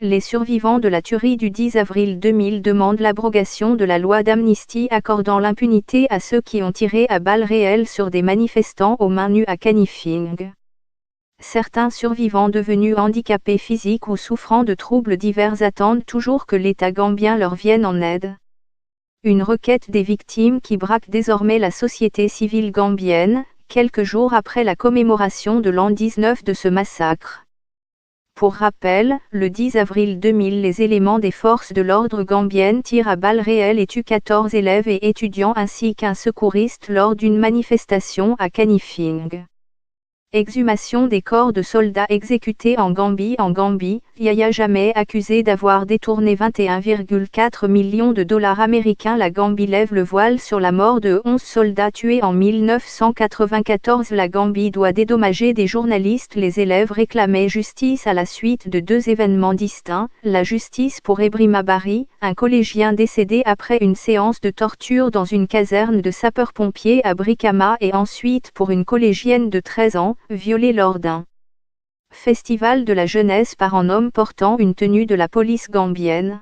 Les survivants de la tuerie du 10 avril 2000 demandent l'abrogation de la loi d'amnistie accordant l'impunité à ceux qui ont tiré à balles réelles sur des manifestants aux mains nues à Kanifing. Certains survivants devenus handicapés physiques ou souffrant de troubles divers attendent toujours que l'État gambien leur vienne en aide. Une requête des victimes qui braque désormais la société civile gambienne, quelques jours après la commémoration de l'an 19 de ce massacre. Pour rappel, le 10 avril 2000, les éléments des forces de l'ordre gambiennes tirent à balles réelles et tuent 14 élèves et étudiants ainsi qu'un secouriste lors d'une manifestation à Kanifing. Exhumation des corps de soldats exécutés en Gambie. En Gambie, Yahya Jammeh accusé d'avoir détourné 21,4 millions de dollars américains. La Gambie lève le voile sur la mort de 11 soldats tués en 1994. La Gambie doit dédommager des journalistes. Les élèves réclamaient justice à la suite de 2 événements distincts. La justice pour Ebrima Bari, un collégien décédé après une séance de torture dans une caserne de sapeurs-pompiers à Brikama, et ensuite pour une collégienne de 13 ans, violée lors d'un festival de la jeunesse par un homme portant une tenue de la police gambienne.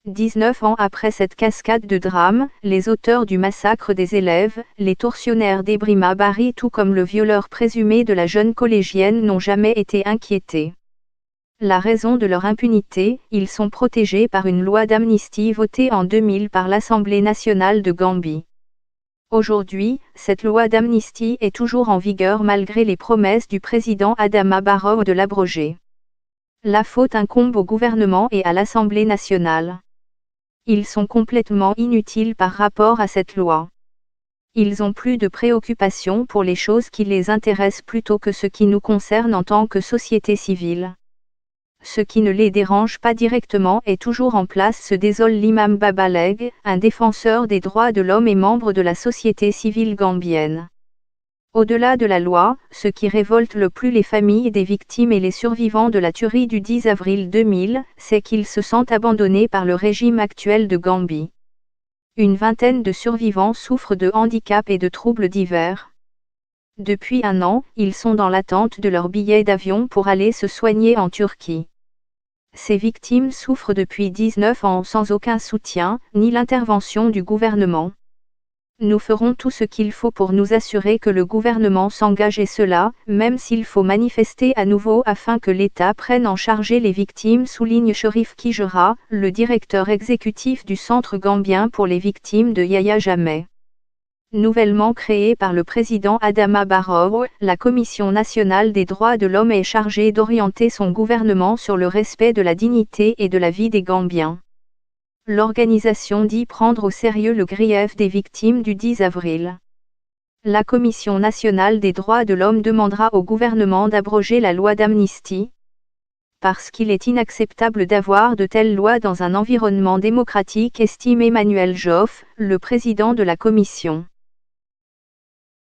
19 ans après cette cascade de drames, les auteurs du massacre des élèves, les tortionnaires d'Ebrima Bari tout comme le violeur présumé de la jeune collégienne n'ont jamais été inquiétés. La raison de leur impunité, ils sont protégés par une loi d'amnistie votée en 2000 par l'Assemblée nationale de Gambie. Aujourd'hui, cette loi d'amnistie est toujours en vigueur malgré les promesses du président Adama Barrow de l'abroger. La faute incombe au gouvernement et à l'Assemblée nationale. Ils sont complètement inutiles par rapport à cette loi. Ils ont plus de préoccupations pour les choses qui les intéressent plutôt que ce qui nous concerne en tant que société civile. Ce qui ne les dérange pas directement est toujours en place, se désole l'imam Babaleg, un défenseur des droits de l'homme et membre de la société civile gambienne. Au-delà de la loi, ce qui révolte le plus les familles des victimes et les survivants de la tuerie du 10 avril 2000, c'est qu'ils se sentent abandonnés par le régime actuel de Gambie. Une vingtaine de survivants souffrent de handicaps et de troubles divers. Depuis 1 an, ils sont dans l'attente de leur billet d'avion pour aller se soigner en Turquie. Ces victimes souffrent depuis 19 ans sans aucun soutien, ni l'intervention du gouvernement. Nous ferons tout ce qu'il faut pour nous assurer que le gouvernement s'engage, et cela, même s'il faut manifester à nouveau afin que l'État prenne en charge les victimes, souligne Cherif Kijera, le directeur exécutif du Centre gambien pour les victimes de Yahya Jammeh. Nouvellement créée par le président Adama Barrow, la Commission nationale des droits de l'homme est chargée d'orienter son gouvernement sur le respect de la dignité et de la vie des Gambiens. L'organisation dit prendre au sérieux le grief des victimes du 10 avril. La Commission nationale des droits de l'homme demandera au gouvernement d'abroger la loi d'amnistie, parce qu'il est inacceptable d'avoir de telles lois dans un environnement démocratique, estime Emmanuel Joff, le président de la commission.